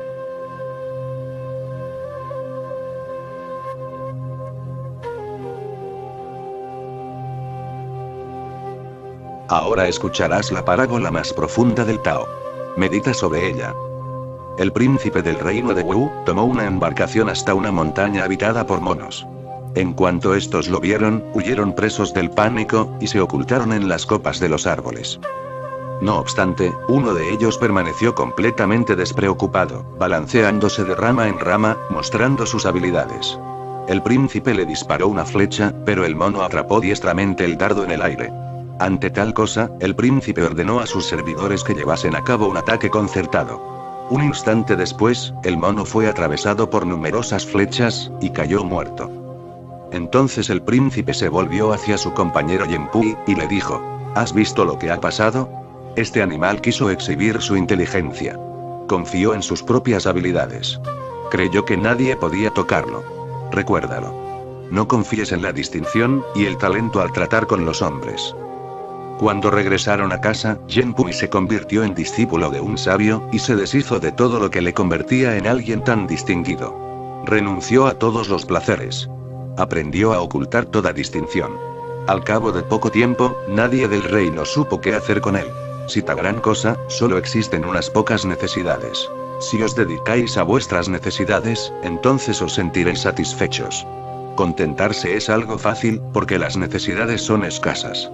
Ahora escucharás la parábola más profunda del Tao. Medita sobre ella. El príncipe del reino de Wu tomó una embarcación hasta una montaña habitada por monos. En cuanto estos lo vieron, huyeron presos del pánico, y se ocultaron en las copas de los árboles. No obstante, uno de ellos permaneció completamente despreocupado, balanceándose de rama en rama, mostrando sus habilidades. El príncipe le disparó una flecha, pero el mono atrapó diestramente el dardo en el aire. Ante tal cosa, el príncipe ordenó a sus servidores que llevasen a cabo un ataque concertado. Un instante después, el mono fue atravesado por numerosas flechas, y cayó muerto. Entonces el príncipe se volvió hacia su compañero Yenpui, y le dijo: ¿has visto lo que ha pasado? Este animal quiso exhibir su inteligencia. Confió en sus propias habilidades. Creyó que nadie podía tocarlo. Recuérdalo. No confíes en la distinción, y el talento al tratar con los hombres. Cuando regresaron a casa, Yenpui se convirtió en discípulo de un sabio, y se deshizo de todo lo que le convertía en alguien tan distinguido. Renunció a todos los placeres. Aprendió a ocultar toda distinción. Al cabo de poco tiempo, nadie del reino supo qué hacer con él. Si tan gran cosa, solo existen unas pocas necesidades. Si os dedicáis a vuestras necesidades, entonces os sentiréis satisfechos. Contentarse es algo fácil, porque las necesidades son escasas.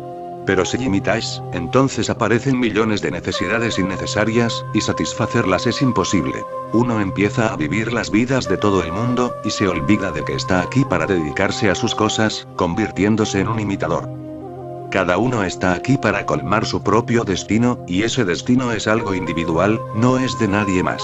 Pero si imitáis, entonces aparecen millones de necesidades innecesarias, y satisfacerlas es imposible. Uno empieza a vivir las vidas de todo el mundo, y se olvida de que está aquí para dedicarse a sus cosas, convirtiéndose en un imitador. Cada uno está aquí para colmar su propio destino, y ese destino es algo individual, no es de nadie más.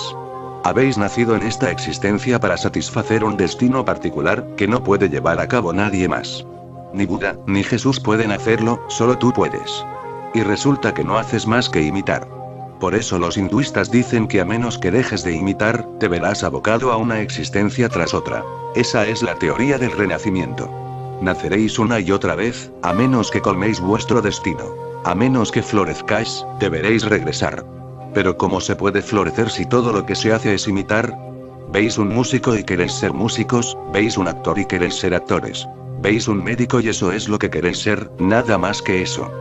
Habéis nacido en esta existencia para satisfacer un destino particular, que no puede llevar a cabo nadie más. Ni Buda, ni Jesús pueden hacerlo, solo tú puedes. Y resulta que no haces más que imitar. Por eso los hinduistas dicen que a menos que dejes de imitar, te verás abocado a una existencia tras otra. Esa es la teoría del renacimiento. Naceréis una y otra vez, a menos que colméis vuestro destino. A menos que florezcáis, deberéis regresar. Pero ¿cómo se puede florecer si todo lo que se hace es imitar? ¿Veis un músico y queréis ser músicos? ¿Veis un actor y queréis ser actores? ¿Veis un médico y eso es lo que queréis ser? Nada más que eso.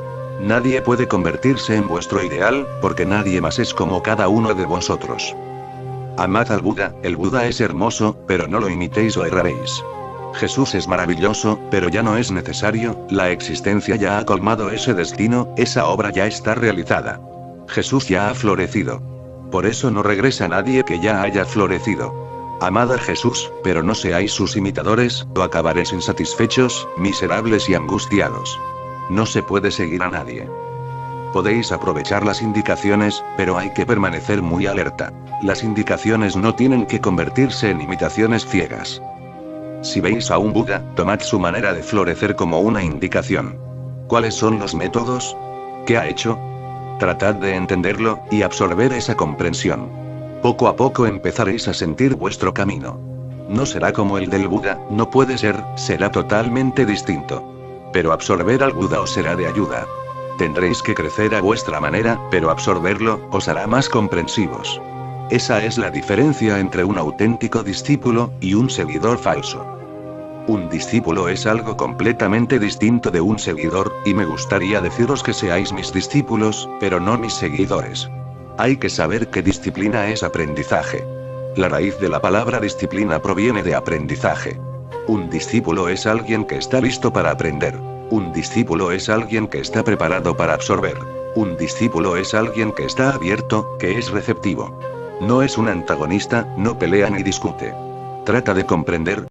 Nadie puede convertirse en vuestro ideal, porque nadie más es como cada uno de vosotros. Amad al Buda, el Buda es hermoso, pero no lo imitéis o erraréis. Jesús es maravilloso, pero ya no es necesario, la existencia ya ha colmado ese destino, esa obra ya está realizada. Jesús ya ha florecido. Por eso no regresa nadie que ya haya florecido. Amad a Jesús, pero no seáis sus imitadores, o acabaréis insatisfechos, miserables y angustiados. No se puede seguir a nadie. Podéis aprovechar las indicaciones, pero hay que permanecer muy alerta. Las indicaciones no tienen que convertirse en imitaciones ciegas. Si veis a un Buda, tomad su manera de florecer como una indicación. ¿Cuáles son los métodos? ¿Qué ha hecho? Tratad de entenderlo, y absorber esa comprensión. Poco a poco empezaréis a sentir vuestro camino. No será como el del Buda, no puede ser, será totalmente distinto. Pero absorber al Buda os será de ayuda. Tendréis que crecer a vuestra manera, pero absorberlo, os hará más comprensivos. Esa es la diferencia entre un auténtico discípulo, y un seguidor falso. Un discípulo es algo completamente distinto de un seguidor, y me gustaría deciros que seáis mis discípulos, pero no mis seguidores. Hay que saber que disciplina es aprendizaje. La raíz de la palabra disciplina proviene de aprendizaje. Un discípulo es alguien que está listo para aprender. Un discípulo es alguien que está preparado para absorber. Un discípulo es alguien que está abierto, que es receptivo. No es un antagonista, no pelea ni discute. Trata de comprender,